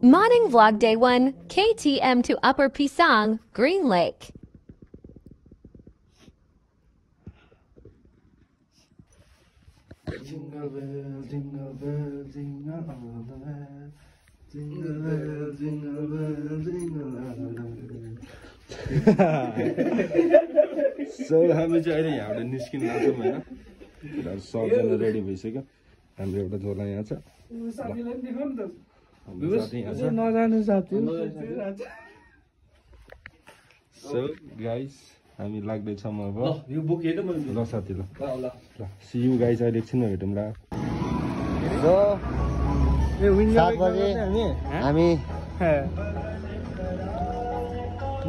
Morning vlog day 1, KTM to Upper Pisang, Green Lake. Jingle bell, jingle bell, jingle all the way. Jingle bell, jingle bell, jingle all the way. So हामी चाहिँ अहिले यहाँबाट निस्किन लाग्छौँ हैन सबजना ready भइसक्यो हाम्रो एउटा झोला यहाँ छ साथीलाई देखाउँ न त नजानु साथी सो गाइस हामी लाग्दैछौँ अब यो बुक हेर्नु मैले ल साथी ल सी यू गाइस अहिले एकछिनमा भेटौँला सो 7 बजे हामी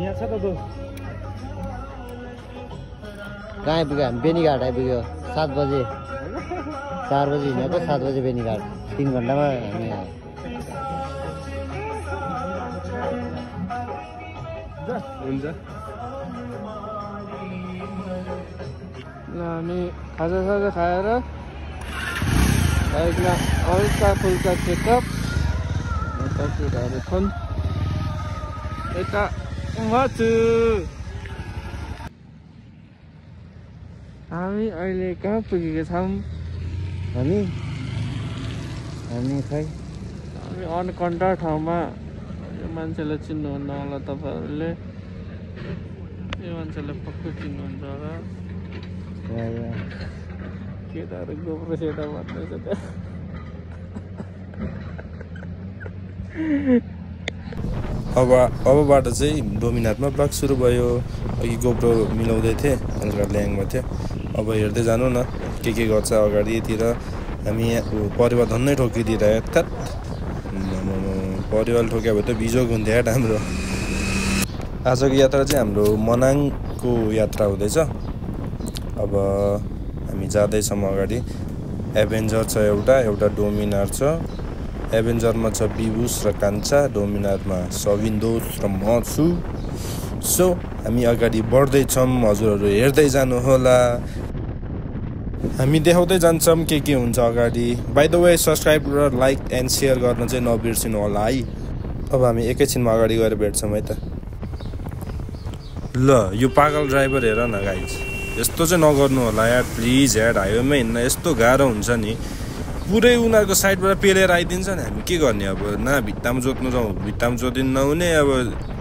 यहाँ छ त दो कहाँ आइपुग्यो हामी बेनीघाट आइपुग्यो 7 बजे 4 बजे हिँडेको 7 बजे बेनीघाट 3 घन्टामा हामी हुन्छ हामी खाजा खाएर बाइकमा हल्का फुल्का चेकअप यता केटाहरू छन् यता म छु हामी अहिले कहाँ पुगेका छौँ हामी खै हामी अनकन्ट्रोल ठाउँमा यो मान्छेलाई चिन्नुहुन्न होला तपाईँहरूले यो मान्छेलाई पक्कै चिन्नुहुन्छ होला केटाहरू गोप्रो सेटा भन्दैछ त्यहाँ अबबाट चाहिँ डोमिनारमा ब्लग सुरु भयो अघि गोप्रो मिलाउँदै थिएँ हल्का ल्याङमा थियो अब हेर्दै जानु न के गर्छ अगाडितिर हामी यहाँ परिवार धन्नै ठोकिदिइरह्यो त परिवार ठोक्यो भने त भिजोक हुन्थ्यो यार हाम्रो आजको यात्रा चाहिँ हाम्रो मनाङको यात्रा हुँदैछ अब हामी जाँदैछौँ अगाडि एभेन्जर छ एउटा डोमिनार छ एभेन्जरमा छ बिबुस र कान्छा डोमिनारमा सविन्दोस र म छु सो हामी अगाडि बढ्दैछौँ हजुरहरू हेर्दै जानु होला हामी देखाउँदै जान्छौँ के हुन्छ अगाडि बाइ द वे सब्सक्राइब र लाइक एन्ड सेयर गर्न चाहिँ नबिर्सिनु होला है अब हामी एकैछिनमा अगाडि गएर भेट्छौँ है त ल यो पागल ड्राइभर हेर न गाइज यस्तो चाहिँ नगर्नु होला यार प्लिज यार हाइवेमा हिँड्न यस्तो गाह्रो हुन्छ नि पुरै उनीहरूको साइडबाट पेलेर आइदिन्छ नि हामी के गर्ने अब न भित्तामा जोत्नु जाउँ भित्तामा जोतिन नहुने अब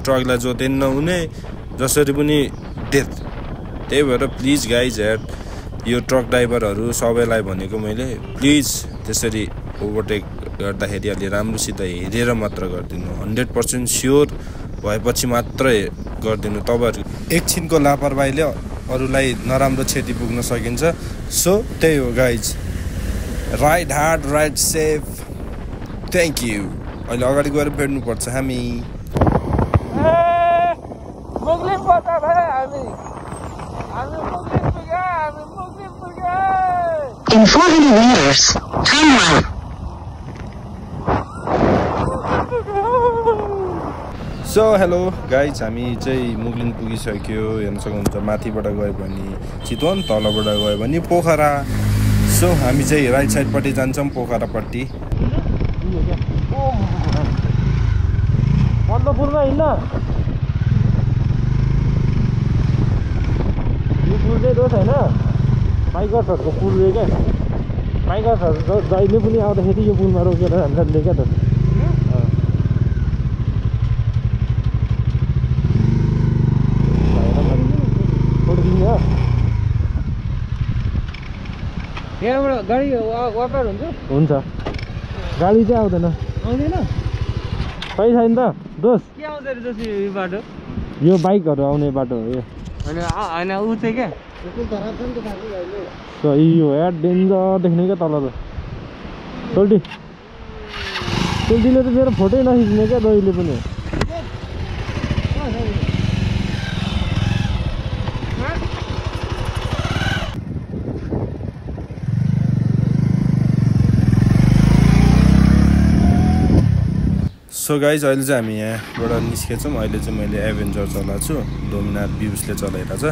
ट्रकलाई जोतिन नहुने जसरी पनि डेथ त्यही भएर प्लिज गाइज यार यो ट्रक ड्राइभरहरू सबैलाई भनेको मैले प्लिज त्यसरी ओभरटेक गर्दाखेरि अलि राम्रोसित हेरेर मात्र गरिदिनु 100% स्योर भएपछि मात्र गरिदिनु तपाईँहरू एकछिनको लापरवाहीले अरूलाई नराम्रो क्षति पुग्न सकिन्छ सो त्यही हो guys ride hard ride safe thank you अहिले अगाडि गएर भेट्नुपर्छ हामी In 400 meters, turn right. So hello guys हामी चाहिँ मुगलिन पुगिसक्यो हेर्न सक्नुहुन्छ माथिबाट गयो भने चितवन तलबाट गयो भने पोखरा सो हामी चाहिँ राइट साइडपट्टि जान्छौँ पोखरापट्टि अन्नपूर्ण हिँड्न यो पुल चाहिँ दोष होइन बाइकर्सहरूको पुल रे क्या बाइकर्सहरू जहिले पनि आउँदाखेरि यो पुलमा रोकेर हामीहरूले क्या त यहाँबाट गाडी वापर हुन्छ गाडी चाहिँ आउँदैन खै छैन त दोस्त के आउँछ अरे दोस्त यो बाटो यो बाइकहरू आउने बाटो हो यो होइन ऊ चाहिँ क्या सही हो यार डेन्जर देख्ने क्या तल त सोल्टीले त मेरो फोटै नखिच्ने क्या जहिले पनि सो गाइज अहिले चाहिँ हामी यहाँबाट निस्केछौँ अहिले चाहिँ मैले एभेन्जर चलाएको छु डोमिनार बिउसले चलाइरहेको छ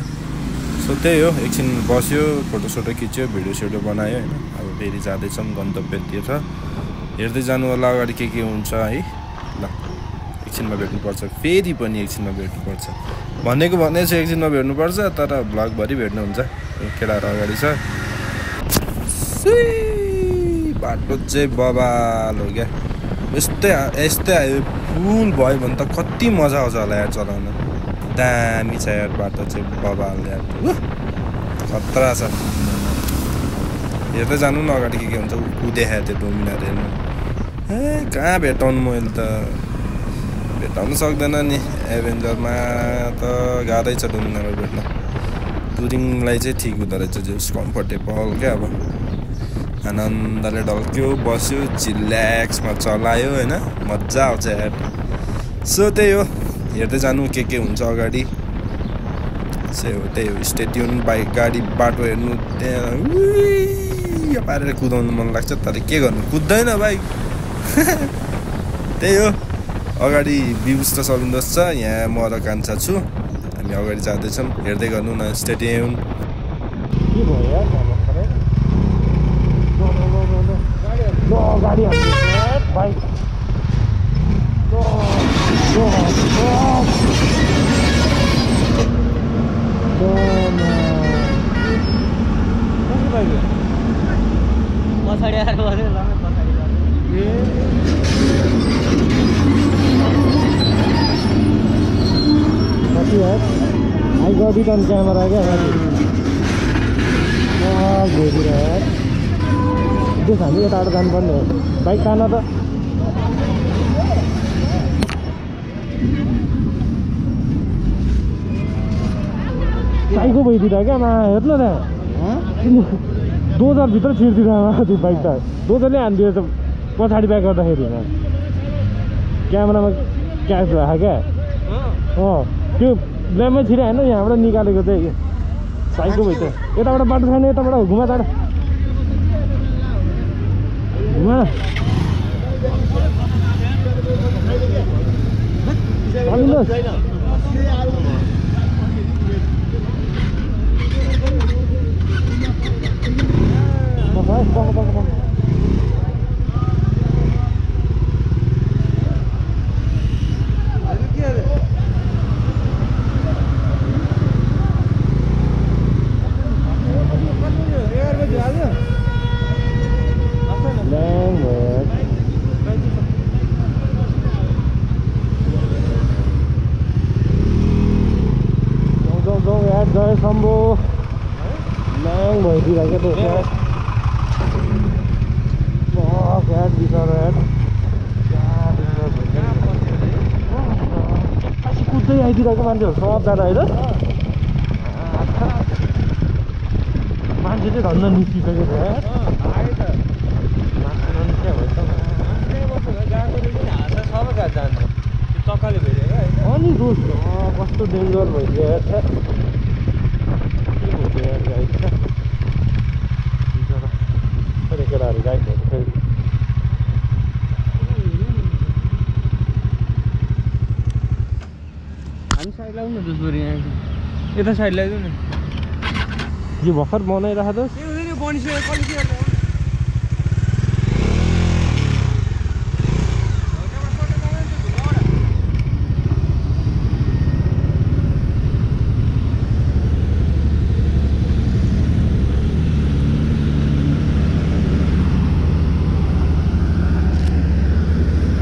सो त्यही हो एकछिन बस्यो फोटोसोटो खिच्यो भिडियो बनायो हैन अब फेरि जाँदैछौँ गन्तव्यतिर हेर्दै जानु होला अगाडि के हुन्छ है ल एकछिनमा भेट्नुपर्छ फेरि पनि एकछिनमा भेट्नुपर्छ भनेको भन्दै छु एकछिनमा भेट्नुपर्छ तर भ्लगभरि भेट्नुहुन्छ केटाहरू अगाडि छ बाटो चाहिँ बबाल हो क्या यस्तै आयो फुल भयो भने त कति मजा आउँछ होला यार चलाउन दामी छ यार बाटो चाहिँ बबाल यार खतरा छ हेर्दै जानु न अगाडि के हुन्छ ऊ देखायो त्यो डोमिनार हेर्नु कहाँ भेटाउनु मैले त भेटाउनु सक्दैन नि एभेन्जरमा त गाह्रै छ डोमिनार भेट्न टुरिङलाई चाहिँ ठिक हुँदो रहेछ जस कम्फर्टेबल क्या अब आनन्दले ढल्क्यो बस्यो चिल्याक्समा चलायो होइन मजा आउँछ यार सो त्यही हो हेर्दै जानु के हुन्छ अगाडि त्यही हो स्टेट्युन बाइक गाडी बाटो हेर्नु त्यहाँ पारेर कुदाउनु मन लाग्छ तर के गर्नु कुद्दैन बाइक त्यही हो अगाडि भ्युज त सलिँदछ यहाँ म र कान्छा छु हामी अगाडि जाँदैछौँ हेर्दै गर्नु न स्टेट्युन के भयो यार गाडी बाइक पछाडि आएर बस्यो ल पछाडि कति यार I got it on camera क्या गाडी घोरेर यार त्यस हामी यताबाट जानुपर्ने हो बाइक तान त साइको भइदिएर क्या मा हेर्नु न दोजरभित्र छिर्दिएर त्यो बाइक त दोजरले हानिदिएर त पछाडि ब्याक गर्दाखेरि क्यामेरामा क्याच भयो क्या त्यो ब्ल्याममै छिरे होइन यहाँबाट निकालेको चाहिँ साइको भइ त यताबाट बाटो छैन यताबाट घुमा टाढा घुमा जय शम्भो ल्याङ भइदिरहेको त्यो फ्याट बिचरा कुद्दै आइदिरहेको मान्छेहरू सबजना होइन मान्छे चाहिँ धन्न निस्किसकेको छ अनि दोष कस्तो डेन्जर भइदियो केटाहरू गाइड फेरि हामी साइड लगाउनु न जसरी यहाँ यता साइड लगाइदिउँ न यो भर्खर बनाइरहेको त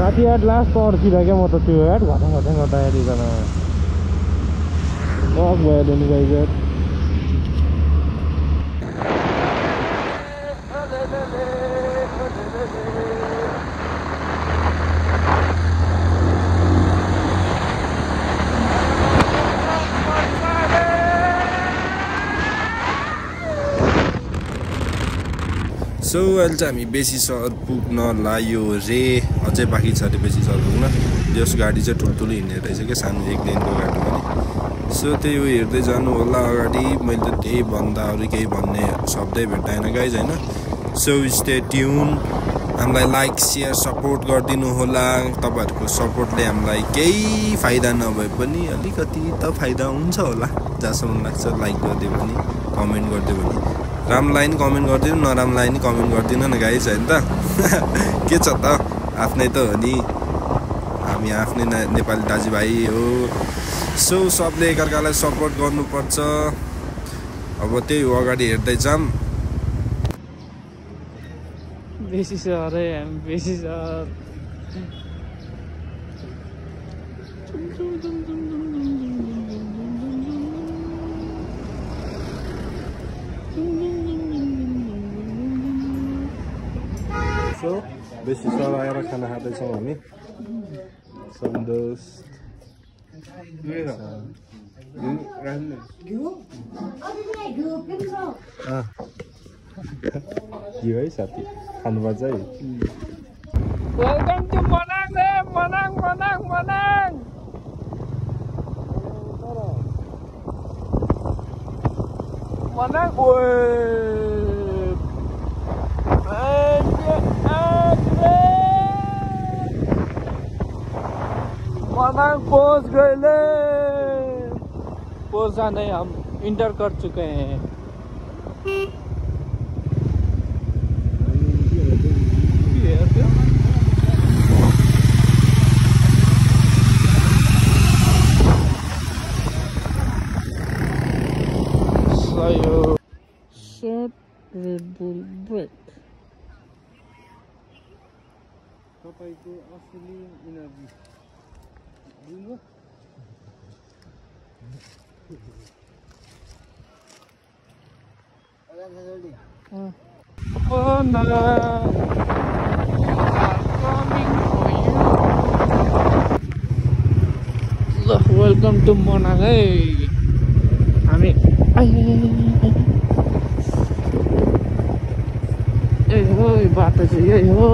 साथी यार लास्ट तर्तिर क्या म त त्यो यार घटाङ गर्दाखेरि एकजना नक भइहाल्यो नि गाई यार सो अहिले चाहिँ हामी बेसी सहर पुग्न लाग्यो रे अझै बाँकी छ अरे बेसी सहर पुग्न यस गाडी चाहिँ ठुल्ठुलो हिँड्ने रहेछ क्या सानो एक लेनको गाडी पनि सो त्यही हो हेर्दै जानु होला अगाडि मैले त त्यही भन्दा अरू केही भन्ने शब्दै भेट्टाएन गाइज होइन सो स्टे ट्युन हामीलाई लाइक सेयर सपोर्ट गरिदिनु होला तपाईँहरूको सपोर्टले हामीलाई केही फाइदा नभए पनि अलिकति त फाइदा हुन्छ होला जहाँसम्म लाग्छ लाइक गरिदियो भने कमेन्ट गरिदियो भने राम्रोलाई नि कमेन्ट गरिदिनु नराम्रोलाई नि कमेन्ट गरिदिनु न गाइज होइन त के छ त आफ्नै त हो नि हामी आफ्नै नेपाली दाजुभाइ हो सो सबले एकअर्कालाई सपोर्ट गर्नुपर्छ अब त्यही हो अगाडि हेर्दै जाम बेसी छ अरे हामी बेसी छ सो बेसी सराएर खाना खाँदैछौँ हामी सन्तोष यो है साथी खानुपर्छ है वेलकम टु मनाङ रे मनाङ मनाङ मनाङ मनाङ मनाङ पहुंच गए पहुंच जाने हम इंटर कर चुके हैं short Red Bull break तपाईको असली इनर्जी दिनु वेलकम टु मनाङ है हामी बाटो चाहिँ यही हो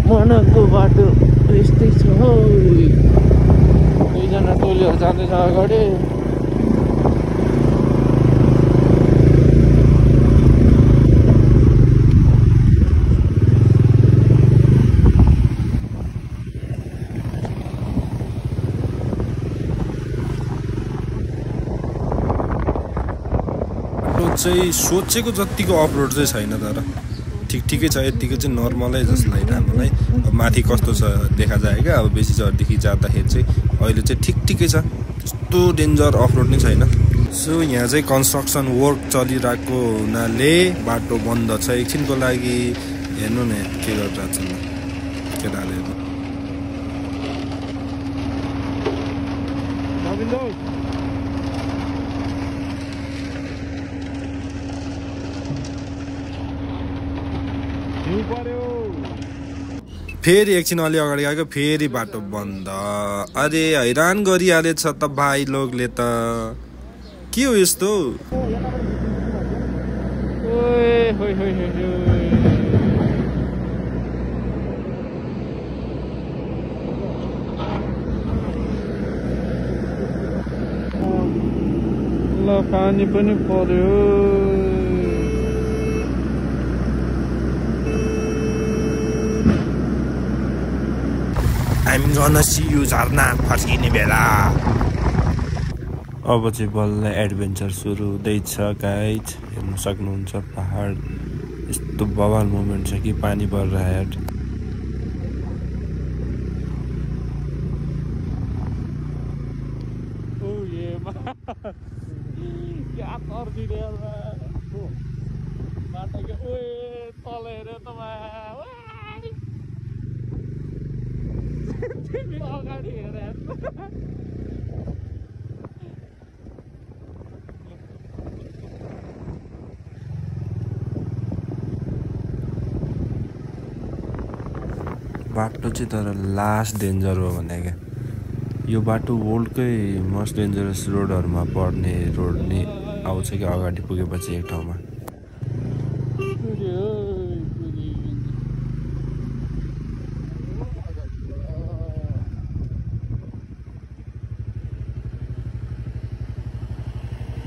मनाङको बाटो यस्तै छ हो दुईजना टोलीहरू जाँदैछ अगाडि चाहिँ सोचेको जतिको अपलोड चाहिँ छैन तर ठिकै छ यतिको चाहिँ नर्मलै जस्तो लाग्यो हामीलाई अब माथि कस्तो छ देखा जाए क्या अब बेसी चढदेखि जाँदाखेरि चाहिँ अहिले चाहिँ ठिकै छ त्यस्तो डेन्जर अपलोड नै छैन सो यहाँ चाहिँ कन्स्ट्रक्सन वर्क चलिरहेको हुनाले बाटो बन्द छ एकछिनको लागि हेर्नु न के गरिरहेको छ केटाहरूले फेरि एकछिन अलि अगाडि गएको फेरि बाटो बन्द अरे हैरान गरिहालेछ त भाइ लोगले त के हो यस्तो ल पानी पनि पर्यो I'm gonna see you झरना फर्किने बेला अब चाहिँ बल्ल एडभेन्चर सुरु हुँदैछ गाइज हेर्नु सक्नुहुन्छ पहाड यस्तो बवाल मोमेन्ट छ कि पानी परिरहेको क्या तर्दिने बाटो के तल हेऱ्यो त तिमी अगाडि हेर बाटो चाहिँ तर लास्ट डेन्जर हो भने क्या यो बाटो वर्ल्डकै मोस्ट डेन्जरस रोडहरूमा पर्ने रोड नै आउँछ कि अगाडि पुगेपछि एक ठाउँमा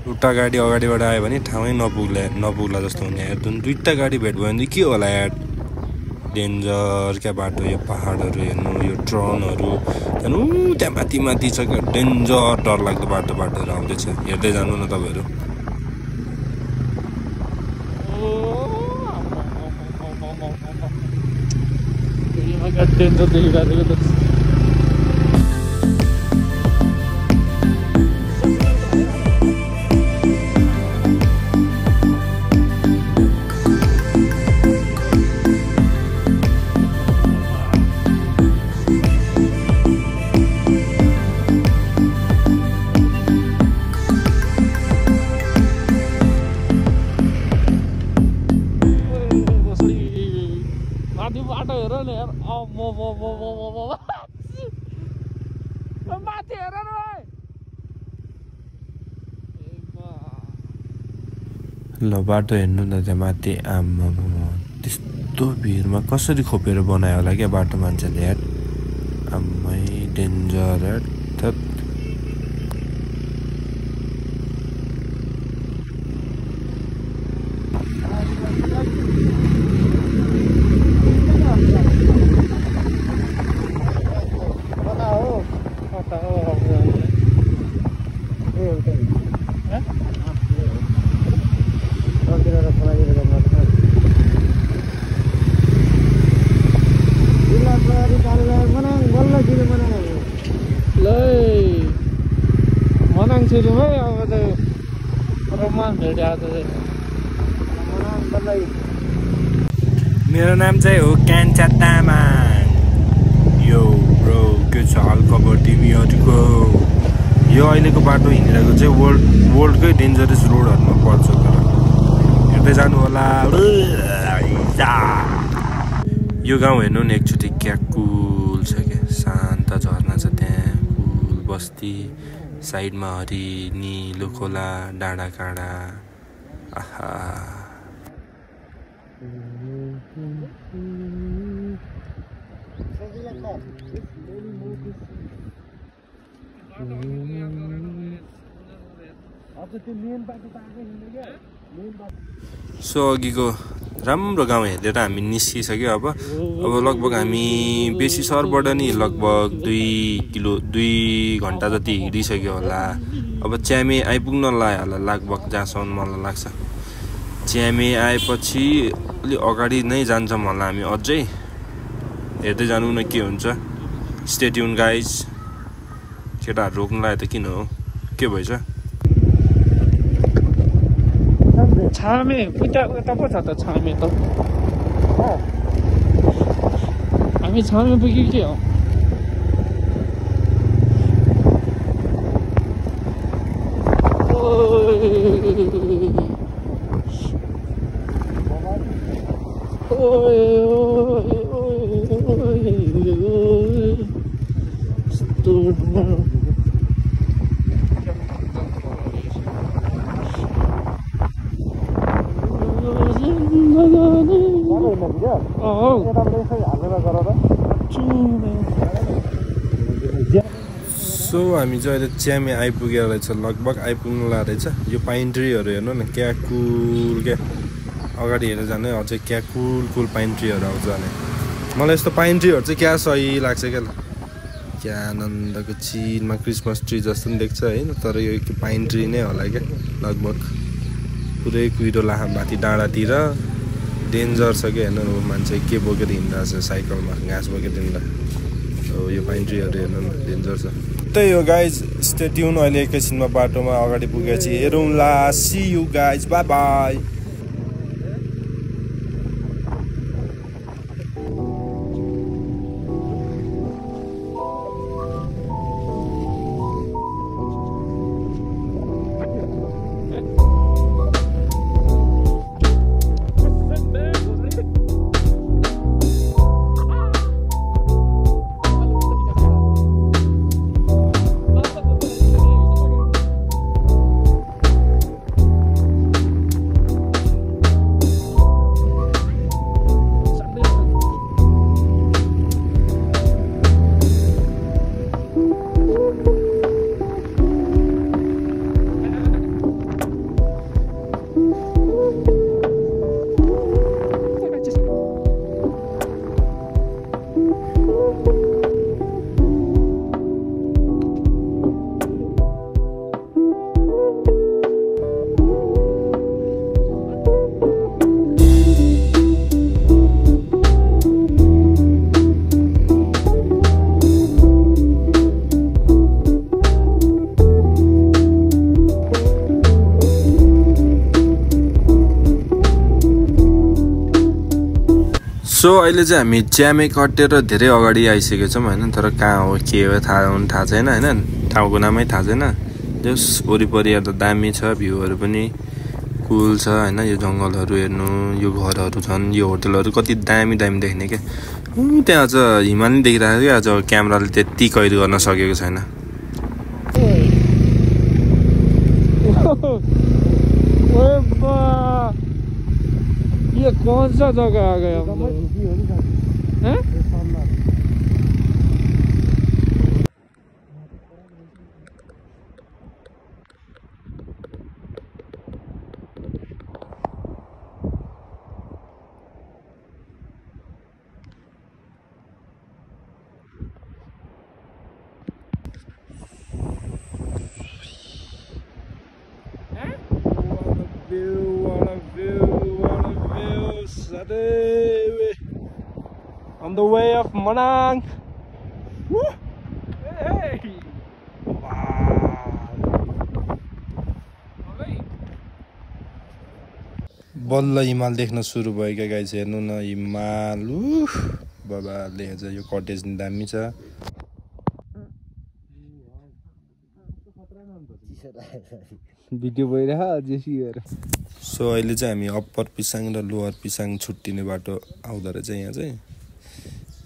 एउटा गाडी अगाडिबाट आयो भने ठाउँै नपुग्ला जस्तो हुने यार दुईटा गाडी भेट भयो भने के होला यार डेन्जर क्या बाटो यो पहाडहरू हेर्नु यो ट्रनहरू हेर्नु त्यहाँ माथि छ क्या डेन्जर डरलाग्दो बाटोहरू आउँदैछ हेर्दै जानु न तपाईँहरू डेन्जर देखिरहेको त बाटो हेर न यार माथि हेर न ल बाटो हेर्नु न त्यहाँ माथि आम्मा त्यस्तो भिडमा कसरी खोपेर बनायो होला क्या बाटो मान्छेले यार आम्मै डेन्जर यार मनाङ सुरुमै अब त रोमान्स भेट्यो मेरो नाम चाहिँ हो कान्छा तामाङ यो ब्रो के छ हालखबर तिमीहरूको यो अहिलेको बाटो हिँडिरहेको चाहिँ वर्ल्डकै डेन्जरस रोडहरूमा पर्छ तर हेर्दै जानु होला यो गाउँ हेर्नु नि एकचोटि क्या कुल छ क्या शान्त झरना छ त्यहाँ कुल बस्ती साइडमा हरि निलो खोला डाँडा काँडा आहा सो अघिको राम्रो गाउँ हेरेर हामी निस्किसक्यो अब लगभग हामी बेसी सहरबाट नि लगभग 2 घन्टा जति हिँडिसक्यो होला अब च्यामे आइपुग्न लाग्यो होला लगभग जहाँसम्म मलाई लाग्छ च्यामे आएपछि अलि अगाडि नै जान्छौँ होला हामी अझै हेर्दै जानु न के हुन्छ स्टे ट्युन गाइज केटाहरू रोक्नु लाग्यो त किन हो के भएछ छामे उता पो छ त छामे त हामी छामे पुग्यो के हो सो हामी चाहिँ अहिले च्यामे आइपुगेर रहेछ लगभग आइपुग्नु रहेछ यो पाइन ट्रीहरू हेर्नु न क्या कुल क्या अगाडि हेरेर जाने अझै क्या कुल पाइन ट्रीहरू आउँछ भने मलाई यस्तो पाइन ट्रीहरू चाहिँ क्या सही लाग्छ क्या क्या आनन्दको चिनमा क्रिसमस ट्री जस्तो पनि देख्छ होइन तर यो पाइन ट्री नै होला क्या लगभग पुरै कुहिरो लाखा माथि डाँडातिर डेन्जर छ क्या हेर्नु मान्छे के बोकेर हिँड्दैछ साइकलमा घाँस बोकेर हिँड्दा यो पाइन ट्रीहरू हेर्नु न डेन्जर छ त्यही हो गाइज स्टे ट्युन अहिले एकैछिनमा बाटोमा अगाडि पुगेपछि हेरौँला see you guys bye bye so अहिले चाहिँ हामी च्यामे कटेर धेरै अगाडि आइसकेको छौँ होइन तर कहाँ हो के हो थाहा छैन होइन ठाउँको नामै थाहा छैन जस वरिपरि त दामी छ भ्यूहरू पनि कुल छ होइन यो जङ्गलहरू हेर्नु यो घरहरू छन् यो होटलहरू कति दामी दामी देख्ने क्या त्यहाँ अझ हिमाल नि देखिरहेको थियो आज क्यामेराले त्यति कैद गर्न सकेको छैन ये कौन सा जगह आ गया हम लोग हैं? On the way of Manang. Woo! Hey! बल्ल हिमाल देख्न सुरु भयो क्या गाइस हेर्नु न हिमाल बाबाले हेर्छ यो कटेज नि दामी छ भिडियो भइरह जेसी हेर सो अहिले चाहिँ हामी अप्पर पिसाङ र लोअर पिसाङ छुट्टिने बाटो आउँदो रहेछ यहाँ चाहिँ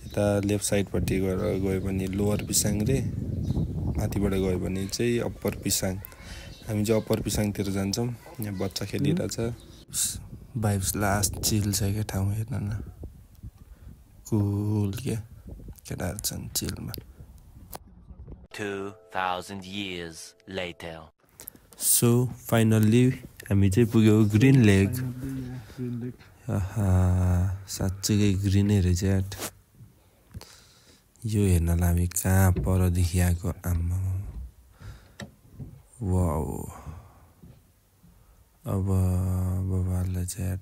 यता लेफ्ट साइडपट्टि गयो भने लोअर पिसाङ रे माथिबाट गयो भने चाहिँ अप्पर पिसाङ हामी चाहिँ अप्पर पिसाङतिर जान्छौँ यहाँ बच्चा खेलिरहेछ भाइब्स लास्ट चिल छ क्या ठाउँ हेर्न न कुल क्या केटाहरू छन् चिलमा 2000 years later सो फाइनल्ली हामी चाहिँ पुग्यो ग्रिन लेक साँच्चै ग्रिनै रहेछ यार यो हेर्नलाई हामी कहाँ परदेखि आएको आम्मा वाउ अब बाबालाई चाहिँ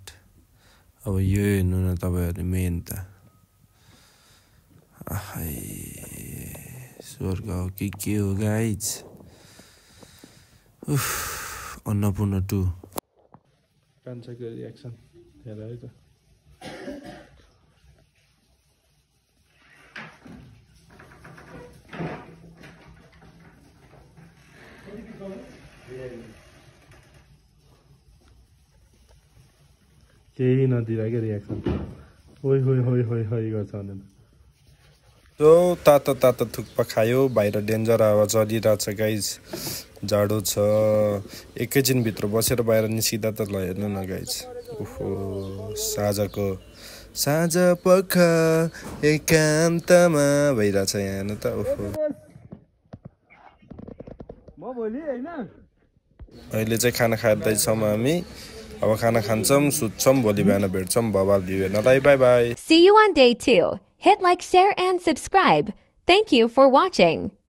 अब यो हेर्नु न तपाईँहरू मेन त स्वर्ग हो कि के हो गाइज अन्नपूर्ण 2 कान्छाको रियाक्सन हेर है त केही नदिरहेको रियाक्सन होइ गर्छ भने त्यो तातो तातो थुक्पा खायो बाहिर डेन्जर हावा चलिरहेछ गाइज जाडो छ एकैछिनभित्र बसेर बाहिर निस्किँदा त ल हेर्नु न गाइज ओहो साँझ पख एकान्तमा भइरहेछ यहाँ हेर्नु त ओहो अहिले चाहिँ खाना खाँदैछौँ हामी अब खाना खान्छौँ सुत्छौँ भोलि बिहान भेट्छौँ बबाल भ्यू हेर्नलाई by by See you on day 2. Hit like, share, and subscribe. Thank you for watching.